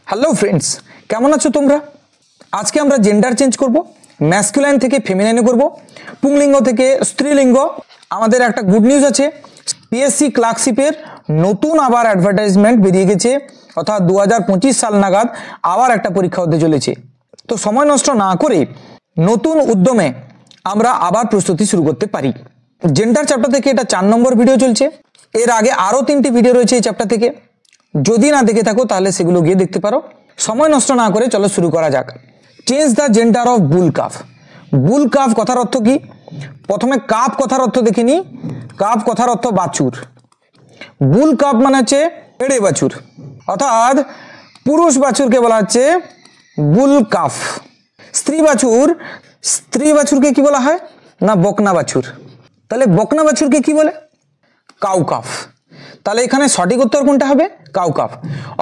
Hello friends, কেমন আছো তোমরা? আজকে আমরা জেন্ডার চেঞ্জ করব, ম্যাসকুলাইন থেকে ফেমিনাইনে করব, পুংলিঙ্গ থেকে স্ত্রীলিঙ্গ। আমাদের একটা গুড নিউজ আছে, পিএসসি ক্লার্কশিপের নতুন আবার অ্যাডভার্টাইজমেন্ট বেরিয়ে গেছে, অর্থাৎ 2025 সাল নাগাদ আবার একটা পরীক্ষা হতে চলেছে। তো সময় নষ্ট না করে নতুন উদ্যমে আমরা আবার প্রস্তুতি শুরু করতে পারি। জেন্ডার চ্যাপ্টার থেকে এটা 4 নম্বর ভিডিও চলছে। এর আগে আরও 3টি ভিডিও রয়েছে এই চ্যাপ্টার থেকে, যদি না দেখে থাকো তাহলে সেগুলো গিয়ে দেখতে পারো। সময় নষ্ট না করে চলো শুরু করা যাক। Change the gender of bull calf. Bull calf কথার অর্থ কি? প্রথমে কাফ কথার অর্থ দেখে নি। কাফ কথার অর্থ বাছুর। বুল কাফ মানে হচ্ছে এড়ে বাছুর, অর্থাৎ পুরুষ বাছুরকে বলা হচ্ছে বুল কাফ। স্ত্রী বাছুরকে কি বলা হয় না? বকনা বাছুর। তাহলে বকনা বাছুরকে কি বলে? Cow calf. তাহলে এখানে সঠিক উত্তর কোনটা হবে? Cow calf.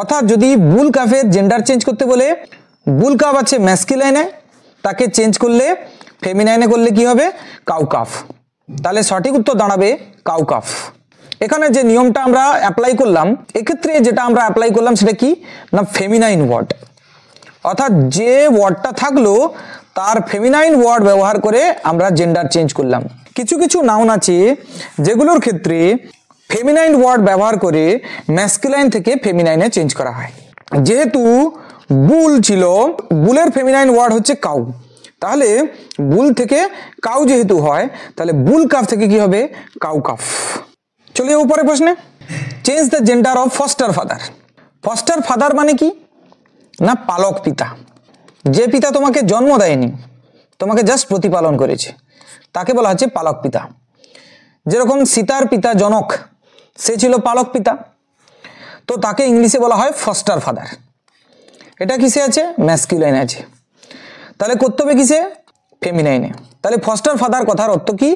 অর্থাৎ যদি বুল কাফের জেন্ডার চেঞ্জ করতে বলে, বুল কাফ আছে ম্যাসকুলাইনে, তাকে চেঞ্জ করলে ফেমিনাইনে করলে কি হবে? Cow calf. তাহলে সঠিক উত্তর দাঁড়াবে কাউ কাফ। এখানে যে নিয়মটা আমরা অ্যাপ্লাই করলাম, এক্ষেত্রে যেটা আমরা অ্যাপ্লাই করলাম সেটা কি না? Feminine word. অর্থাৎ যে ওয়ার্ডটা থাকলো তার ফেমিনাইন ওয়ার্ড ব্যবহার করে আমরা জেন্ডার চেঞ্জ করলাম। কিছু কিছু নাউন আছে যেগুলোর ক্ষেত্রে ফেমিনাইন ওয়ার্ড ব্যবহার করে ম্যাসকুলাইন থেকে ফেমিনাইনে চেঞ্জ করা হয়। যেহেতু বুল ছিল, বুলের ফেমিনাইন ওয়ার্ড হচ্ছে কাউ, তাহলে বুল থেকে কাউ যেহেতু হয়, তাহলে বুল কাফ থেকে কি হবে? Cow calf. চলিয়ে উপরে প্রশ্নে। Change the gender of foster father. Foster father মানে কি না? পালক পিতা। যে পিতা তোমাকে জন্ম দেয়নি, তোমাকে জাস্ট প্রতিপালন করেছে, তাকে বলা হচ্ছে পালক পিতা। যেরকম সীতার পিতা জনক, সে ছিল পালক পিতা, তো তাকে ইংলিশে বলা হয় ফস্টার ফাদার। এটা কিসে আছে? ম্যাসকুলাইনে আছে। তাহলে করতে হবে কিসে? ফেমিনাইনে। তাহলে ফস্টার ফাদার কথার অর্থ কি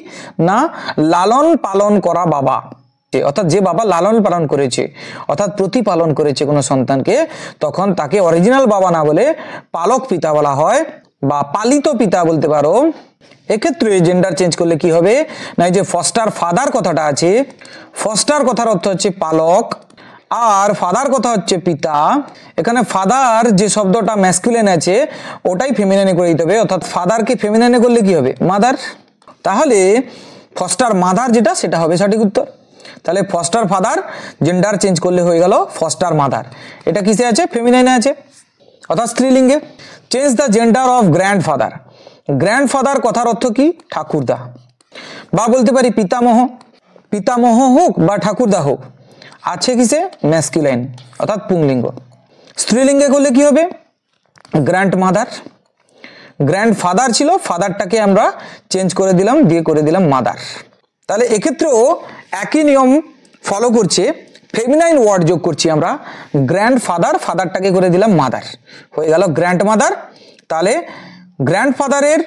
না? লালন পালন করা বাবা, অর্থাৎ যে বাবা লালন পালন করেছে, অর্থাৎ প্রতিপালন করেছে কোনো সন্তানকে, তখন তাকে অরিজিনাল বাবা না বলে পালক পিতা বলা হয় বা পালিত পিতা বলতে পারো। এক্ষেত্রে জেন্ডার চেঞ্জ করলে কি হবে না? এই যে ফস্টার ফাদার কথাটা আছে, ফস্টার কথার অর্থ হচ্ছে পালক, আর ফাদার কথা হচ্ছে পিতা। এখানে ফাদার যে শব্দটা ম্যাসকুলাইন আছে ওটাই ফেমিনাইনে করে দিতে হবে, অর্থাৎ ফাদারকে ফেমিনাইনে করলে কি হবে? মাদার। তাহলে ফস্টার মাদার যেটা, সেটা হবে সঠিক উত্তর। তাহলে ফস্টার ফাদার জেন্ডার চেঞ্জ করলে হয়ে গেল ফস্টার মাদার। এটা কিসে আছে? ফেমিনাইনে আছে, অর্থাৎ স্ত্রীলিঙ্গে। Change the gender of grandfather. Grandfather কথার অর্থ কি? ঠাকুরদা, বা বলতে পারি পিতামহ। পিতামহ হোক বা ঠাকুরদা হোক, আছে কিসে? ম্যাসকুলাইন, অর্থাৎ পুংলিঙ্গ। স্ত্রীলিঙ্গে করলে কি হবে? Grand mother. গ্র্যান্ডফাদার ছিল, ফাদারটাকে আমরা চেঞ্জ করে দিলাম, দিয়ে করে দিলাম মাদার। তাহলে এক্ষেত্রেও একই নিয়ম ফলো করছে, ফেমিনাইন ওয়ার্ড যোগ করছি আমরা। গ্র্যান্ডফাদার, ফাদারটাকে করে দিলাম মাদার, হয়ে গেল গ্র্যান্ড মাদার। তাহলে গ্র্যান্ডফাদারের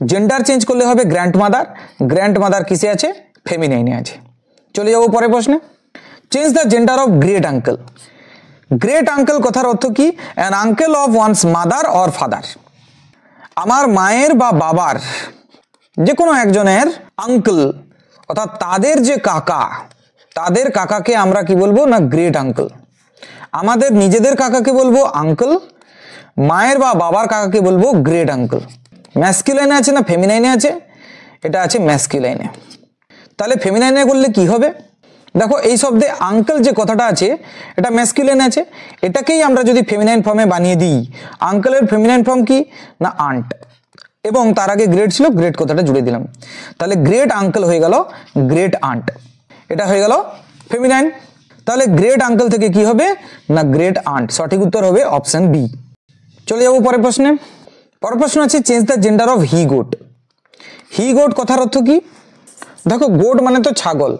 জেন্ডার চেঞ্জ করলে হবে গ্র্যান্ড মাদার। গ্র্যান্ড মাদার কিসে আছে? ফেমিনাইনে আছে। চলে যাবো পরের প্রশ্নে। Change the gender of great uncle. Great uncle কথার অর্থ কি? An uncle of wands mother or father. আমার মায়ের বা বাবার যে কোনো একজনের আঙ্কেল, অর্থাৎ তাদের যে কাকা, তাদের কাকাকে আমরা কি বলবো না? Great uncle. আমাদের নিজেদের কাকাকে বলবো আঙ্কেল, মায়ের বা বাবার কাকাকে বলবো গ্রেট আঙ্কেল। ম্যাসকুলাইনে আছে না ফেমিনাইনে আছে? এটা আছে ম্যাসকুলাইনে। তাহলে ফেমিনাইনে করলে কি হবে? দেখো এই শব্দে আঙ্কেল যে কথাটা আছে এটা ম্যাসকুলাইনে আছে, এটাকেই আমরা যদি ফেমিনাইন ফর্মে বানিয়ে দিই, আঙ্কেলের ফেমিনাইন ফর্ম কি না? আন্ট, এবং তার আগে গ্রেট ছিল, গ্রেট কথাটা জুড়ে দিলাম, তাহলে গ্রেট আঙ্কেল হয়ে গেল গ্রেট আন্ট। এটা হয়ে গেল ফেমিনাইন। তাহলে গ্রেট আঙ্কেল থেকে কি হবে না? Great aunt. সঠিক উত্তর হবে অপশন বি। চলে যাবো পরের প্রশ্নে। পরের প্রশ্ন আছে change the gender of he goat. He goat কথার অর্থ কি? দেখো গোট মানে তো ছাগল,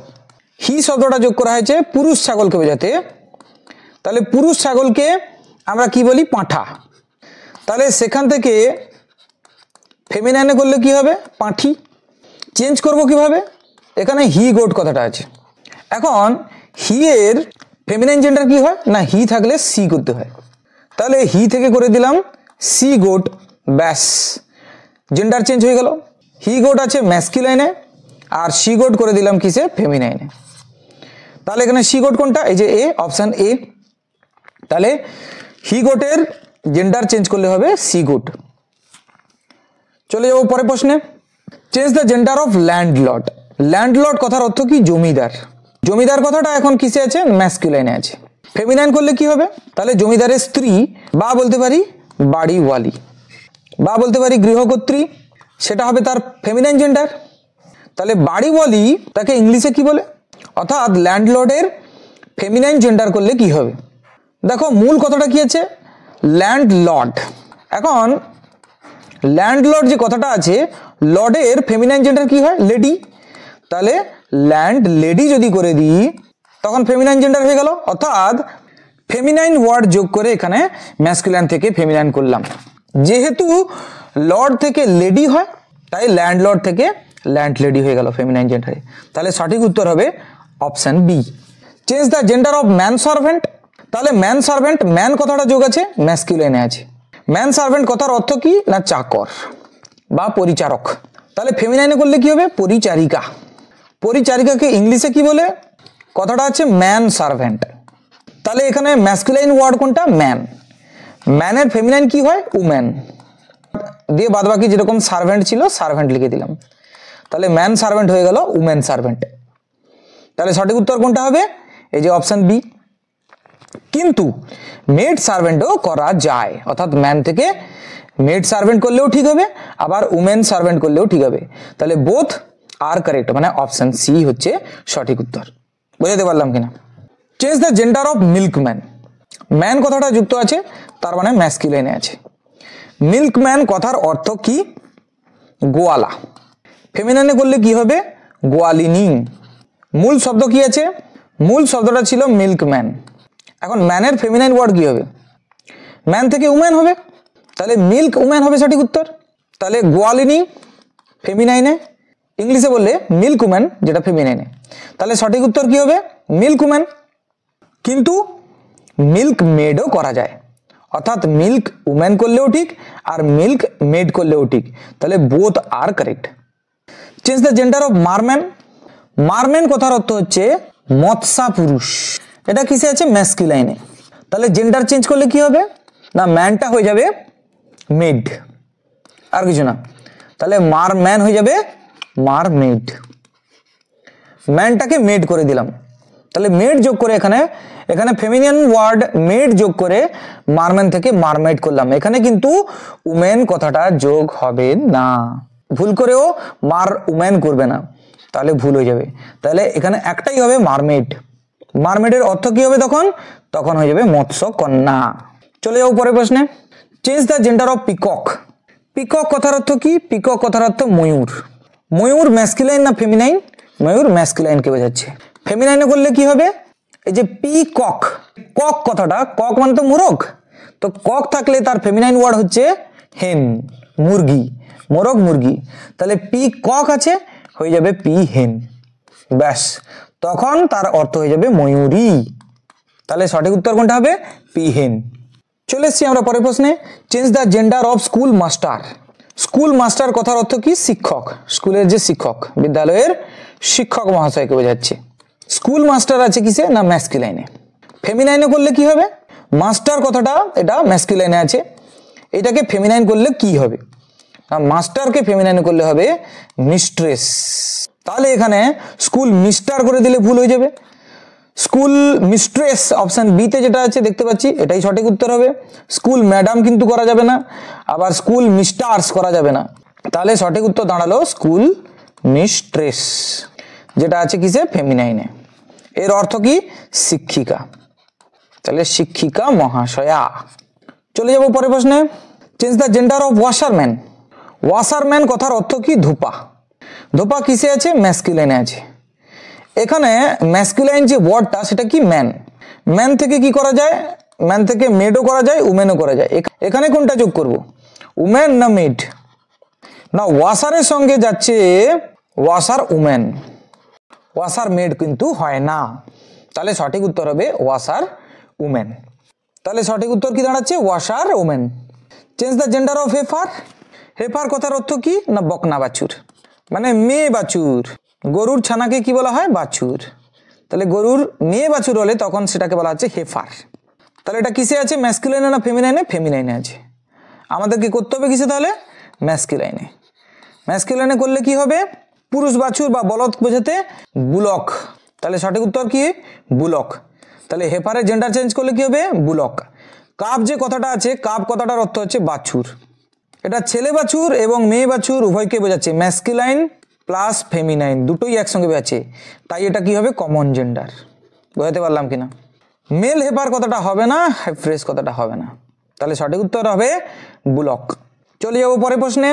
হি শব্দটা যোগ করা হয়েছে পুরুষ ছাগলকে বোঝাতে। তাহলে পুরুষ ছাগলকে আমরা কি বলি? পাঁঠা। তাহলে সেখান থেকে ফেমিনাইনে করলে কি হবে? পাঁঠি। চেঞ্জ করব কিভাবে? এখানে হি গোট কথাটা আছে। এখন হি এর ফেমিনাইন জেন্ডার কি হয় না? হি থাকলে সি করতে হয়, তাহলে হি থেকে করে দিলাম সি গোট, ব্যাস জেন্ডার চেঞ্জ হয়ে গেল। হি গোট আছে ম্যাসকুলাইনে, আর সি গোট করে দিলাম কিসে? ফেমিনাইনে। তাহলে এখানে সি গোট কোনটা? এই যে এ, অপশন এ। তাহলে হি গোটের জেন্ডার চেঞ্জ করলে হবে সি গোট। চলে যাবো পরের প্রশ্নে। Change the gender of landlord. Landlord কথার অর্থ কি? জমিদার। জমিদার কথাটা এখন কিসে আছে? ম্যাসকুলাইনে আছে। ফেমিনাইন করলে কি হবে? তাহলে জমিদারের স্ত্রী, বা বলতে পারি বাড়িওয়ালি, বা বলতে পারি গৃহকর্ত্রী, সেটা হবে তার ফেমিনাইন জেন্ডার। তাহলে বাড়িওয়ালি তাকে ইংলিশে কি বলে? অর্থাৎ ল্যান্ডলর্ডের ফেমিনাইন জেন্ডার করলে কি হবে? দেখো মূল কথাটা কি আছে? ল্যান্ডলর্ড। এখন ল্যান্ডলর্ড যে কথাটা আছে, লর্ডের ফেমিনাইন জেন্ডার কি হয়? লেডি। তাহলে ল্যান্ড লেডি যদি করে দিই তখন ফেমিনাইন জেন্ডার হয়ে গেল। অর্থাৎ ফেমিনাইন ওয়ার্ড যোগ করে এখানে ম্যাসকুলাইন থেকে ফেমিনাইন করলাম। যেহেতু লর্ড থেকে লেডি হয় তাই ল্যান্ডলর্ড থেকে ল্যান্ড লেডি হয়ে গেল ফেমিনাইন জেন্ডারে। তাহলে সঠিক উত্তর হবে option B. Change the gender of man servant. তাহলে ম্যান সার্ভেন্ট, ম্যান কথাটা যোগ আছে, ম্যাসকুলাইনে আছে। ম্যান সার্ভেন্ট কথার অর্থ কি? না চাকর বা পরিচারক। তাহলে ফেমিনাইনে করলে কি হবে? পরিচারিকা। পরিচারিকাকে ইংলিশে কি বলে? কথাটা আছে ম্যান সার্ভেন্ট। তাহলে এখানে ম্যাসকুলাইন ওয়ার্ড কোনটা? ম্যান। ম্যানের ফেমিনাইন কি হয়? উম্যান। দিয়ে বাদবাকি যেরকম সার্ভেন্ট ছিল সার্ভেন্ট লিখে দিলাম। তাহলে ম্যান সার্ভেন্ট হয়ে গেল উম্যান সার্ভেন্ট। তাহলে সঠিক উত্তর কোনটা হবে? এই যে অপশন বি। কিন্তু মেড সার্ভেন্টও করা যায়, অর্থাৎ ম্যান থেকে মেড সার্ভেন্ট করলেও ঠিক হবে, আবার উমেন সার্ভেন্ট করলেও ঠিক হবে। তাহলে বোথ আর কারেক্ট, মানে অপশন সি হচ্ছে সঠিক উত্তর। বুঝাতে পারলাম কিনা? Change the gender of milkman. Man কথাটা যুক্ত আছে, তার মানে ম্যাসকুলাইনে আছে। মিল্কম্যান কথার অর্থ কি? গোয়ালা। ফেমিনাইনে করলে কি হবে? গোয়ালিনী। মূল শব্দ কি আছে? মূল শব্দটা ছিল মিল্কম্যান। এখন ম্যানের ফেমিনাইন ওয়ার্ড কি হবে? ম্যান থেকে উম্যান হবে, তাহলে মিল্ক উম্যান হবে সঠিক উত্তর। তাহলে গোয়ালিনী ফেমিনাইনে, ইংলিশে বললে মিল্ক উম্যান যেটা ফেমিনাইনে। তাহলে সঠিক উত্তর কি হবে? Milk woman. কিন্তু মিল্ক মেডও করা যায়, অর্থাৎ মিল্ক উম্যান করলেও ঠিক আর মিল্ক মেড করলেও ঠিক। তাহলে বোথ আর correct. Change the gender of merman. Merman কথার অর্থ হচ্ছে মৎস্যা পুরুষ। এটা কিসে আছে? ম্যাসকুলাইনে। তাহলে জেন্ডার চেঞ্জ করলে কি হবে? না ম্যানটা হয়ে যাবে মেড, আর কিছু না। তাহলে মারম্যান হয়ে যাবে মারমেড। ম্যানটাকে মেড করে দিলাম। তাহলে মেড যোগ করে এখানে ফেমিনিয়ান ওয়ার্ড মেড যোগ করে মারম্যান থেকে মারমেড করলাম। এখানে কিন্তু উমেন কথাটা যোগ হবে না। ভুল করেও মার উমেন করবে না, তাহলে ভুল হয়ে যাবে। তাহলে এখানে একটাই হবে মারমেড। মারমেডের অর্থ কি হবে তখন? তখন হয়ে যাবে মৎস্য কন্যা। চলে যাও পরের প্রশ্নে। Change the gender of peacock. Peacock কথার অর্থ কি? পিকক কথার অর্থ ময়ূর। ময়ূর ম্যাসকুলাইন না ফেমিনাইন? ময়ূর ম্যাসকুলাইনকে বোঝাচ্ছে। ফেমিনাইনে করলে কি হবে? এই যে পিকক, কক কথাটা, কক মানে তো মোরগ, তো কক থাকলে তার ফেমিনাইন ওয়ার্ড হচ্ছে হেন, মুরগি, মোরগ মুরগি। তাহলে পি কক আছে, হয়ে যাবে পি হেন, ব্যাস, তখন তার অর্থ হয়ে যাবে ময়ূরী। তাহলে সঠিক উত্তর কোনটা হবে? পি হেন। চলে এসছি আমরা পরের প্রশ্নে। Change the gender of school master. School master কথার অর্থ কি? শিক্ষক, স্কুলের যে শিক্ষক, বিদ্যালয়ের শিক্ষক মহাশয়কে বোঝাচ্ছে। স্কুল মাস্টার আছে কিসে? না ম্যাসকুলাইনে। ফেমিনাইনে করলে কি হবে? মাস্টার কথাটা এটা ম্যাসকুলাইনে আছে, এটাকে ফেমিনাইন করলে কি হবে? মাস্টারকে ফেমিনাইন করলে হবে মিস্ট্রেস। তাহলে এখানে স্কুল মিস্টার করে দিলে ভুল হয়ে যাবে। স্কুল মিস্ট্রেস অপশন বি তে যেটা আছে দেখতে পাচ্ছি, এটাই সঠিক উত্তর হবে। স্কুল ম্যাডাম কিন্তু করা যাবে না, আবার স্কুল মিস্টার্স করা যাবে না। তাহলে সঠিক উত্তর দাঁড়ালো স্কুল মিস্ট্রেস, যেটা আছে কিসে? ফেমিনাইনে। এর অর্থ কি? শিক্ষিকা। তাহলে শিক্ষিকা মহাশয়া। চলে যাব পরের প্রশ্নে। Change the gender of washerman. Washerman কথার অর্থ কি? ধোপা। ধোপা কিসে আছে? ম্যাসকুলাইনে আছে। এখানে ম্যাসকুলাইন যে ওয়ার্ডটা সেটা কি? ম্যান। ম্যান থেকে কি করা যায়? ম্যান থেকে মেডও করা যায়, উমেনও করা যায়। এখানে কোনটা যোগ করব? উমেন না মেড? না, ওয়াশারের সঙ্গে যাচ্ছে ওয়াশার উমেন, ওয়াশার মেড কিন্তু হয় না। তাহলে সঠিক উত্তর হবে ওয়াশার উমেন। তাহলে সঠিক উত্তর কি দাঁড়াচ্ছে? Washer women. Change the gender of heifer. Heifer কথার অর্থ কি? না বকনা বাছুর, মানে মেয়ে বাছুর। গরুর ছানাকে কি বলা হয়? বাছুর। তাহলে গরুর মেয়ে বাছুর হলে তখন সেটাকে বলা হচ্ছে হেফার। তাহলে এটা কিসে আছে, ম্যাসকুলাইনে না ফেমিনাইনে? ফেমিনাইনে আছে। আমাদেরকে করতে হবে কিসে তাহলে? ম্যাসকুলাইনে। ম্যাসকুলাইনে করলে কি হবে? পুরুষ বাছুর বা বলদ বোঝাতে বুলক। তাহলে সঠিক উত্তর কি? বুলক। তাহলে হেফারে জেন্ডার চেঞ্জ করলে কি হবে? বুলক। কাপ যে কথাটা আছে, কাপ কথাটার অর্থ হচ্ছে বাছুর। এটা ছেলে বাছুর এবং মেয়ে বাছুর উভয়কে বোঝাচ্ছে, ম্যাসকুলাইন প্লাস ফেমিনাইন দুটোই একসঙ্গে বোঝাচ্ছে, তাই এটা কি হবে? Common gender. বোঝাতে পারলাম কিনা? মেল হেপার কথাটা হবে না, হেফ্রেস কথাটা হবে না। তাহলে সঠিক উত্তর হবে বুলক। চলে যাবো পরের প্রশ্নে।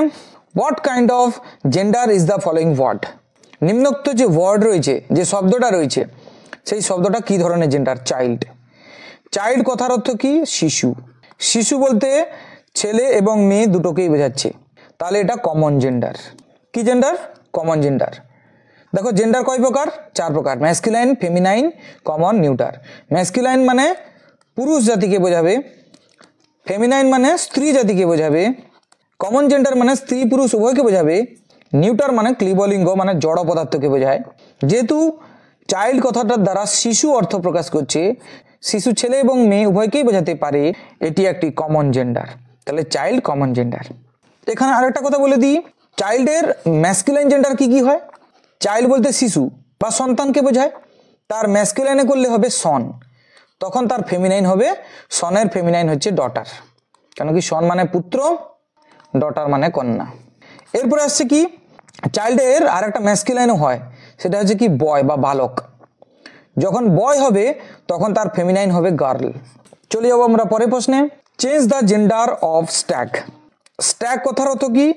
What kind of gender is the following word? নিম্নোক্ত যে ওয়ার্ড রয়েছে, যে শব্দটা রয়েছে, সেই শব্দটা কি ধরনের জেন্ডার? চাইল্ড। চাইল্ড কথার অর্থ কি? শিশু। শিশু বলতে ছেলে এবং মেয়ে দুটোকেই বোঝাচ্ছে, তাহলে এটা কমন জেন্ডার। কি জেন্ডার? Common gender. দেখো জেন্ডার কয় প্রকার? 4 প্রকার, masculine, feminine, common, neuter. Masculine মানে পুরুষ জাতিকে বোঝাবে, ফেমিনাইন মানে স্ত্রী জাতিকে বোঝাবে, কমন জেন্ডার মানে স্ত্রী পুরুষ উভয়কে বোঝাবে, নিউটার মানে ক্লিবলিঙ্গ মানে জড় পদার্থকে বোঝায়। যেহেতু চাইল্ড কথাটার দ্বারা শিশু অর্থ প্রকাশ করছে, শিশু ছেলে এবং মেয়ে উভয়কেই বোঝাতে পারে, এটি একটি কমন জেন্ডার। তাহলে চাইল্ড কমন জেন্ডার। এখানে আরেকটা কথা বলে দিই, চাইল্ডের ম্যাসকুলাইন জেন্ডার কি কি হয়? চাইল্ড বলতে শিশু বা সন্তানকে বোঝায়, তার ম্যাসকুলাইনে করলে হবে সন, তখন তার ফেমিনাইন হবে, সনের ফেমিনাইন হচ্ছে ডটার। কেন কি? সন মানে পুত্র, ডটার মানে কন্যা। এরপরে আসছে কি, চাইল্ডের আর একটা ম্যাসকুলাইনও হয়, সেটা হচ্ছে কি বয় বা বালক। যখন বয় হবে তখন তার ফেমিনাইন হবে গার্ল। চলে যাবো আমরা পরের প্রশ্নে। Change the gender of stag. Stag কথার অর্থ কি?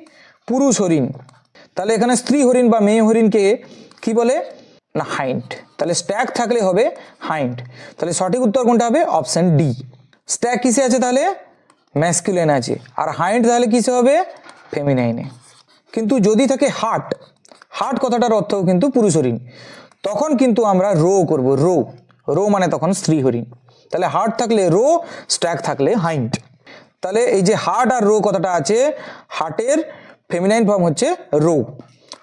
পুরুষ হরিণ। তাহলে এখানে স্ত্রী হরিণ বা মেয়ে হরিণকে কি বলে? না হাইন্ড। তাহলে স্ট্যাগ থাকলে হবে হাইন্ড। তাহলে সঠিক উত্তর কোনটা হবে? Option D. স্ট্যাগ কিসে আছে তাহলে? ম্যাসকুলাইন আছে। আর হাইন্ড তাহলে কিসে হবে? ফেমিনাইনে। কিন্তু যদি থাকে হার্ট, হার্ট কথাটার অর্থও কিন্তু পুরুষ হরিণ, তখন কিন্তু আমরা রো করব, রো। রো মানে তখন স্ত্রী হরিণ। তাহলে হার্ট থাকলে রো, স্ট্যাগ থাকলে হাইন্ড। তাহলে এই যে হার্ট আর রো কথাটা আছে, হার্টের ফেমিনাইন ফর্ম হচ্ছে রো।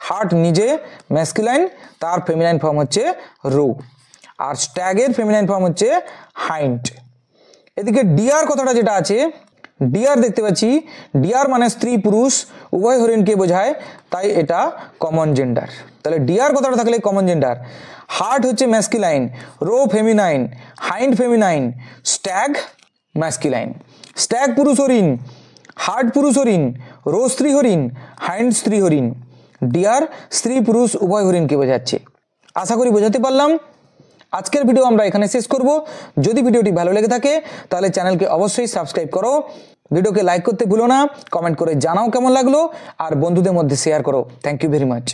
হার্ট নিজে ম্যাসকুলাইন, তার ফেমিনাইন ফর্ম হচ্ছে রো। আর স্ট্যাগের ফেমিনাইন ফর্ম হচ্ছে হাইন্ড। এদিকে ডিয়ার কথাটা যেটা আছে, ডিয়ার দেখতে পাচ্ছি, ডিয়ার মানে স্ত্রী পুরুষ উভয় হরিণকে বোঝায়, তাই এটা কমন জেন্ডার। তাহলে ডিয়ার কথাটা থাকলে কমন জেন্ডার। হার্ট হচ্ছে masculine, roe feminine, hind feminine, stag masculine. Stag পুরুষ হরিণ, হার্ট পুরুষ হরিণ, রো স্ত্রী হরিণ, হাইন্ড স্ত্রী হরিণ। ডিয়ার স্ত্রী পুরুষ উভয় হরিণকে বোঝাচ্ছে। আশা করি বোঝাতে পারলাম। আজকের ভিডিও আমরা এখানে শেষ করব। যদি ভিডিওটি ভালো লেগে থাকে তাহলে চ্যানেলকে অবশ্যই সাবস্ক্রাইব করো, ভিডিওকে লাইক করতে ভুলো না, কমেন্ট করে জানাও কেমন লাগলো, আর বন্ধুদের মধ্যে শেয়ার করো। Thank you very much.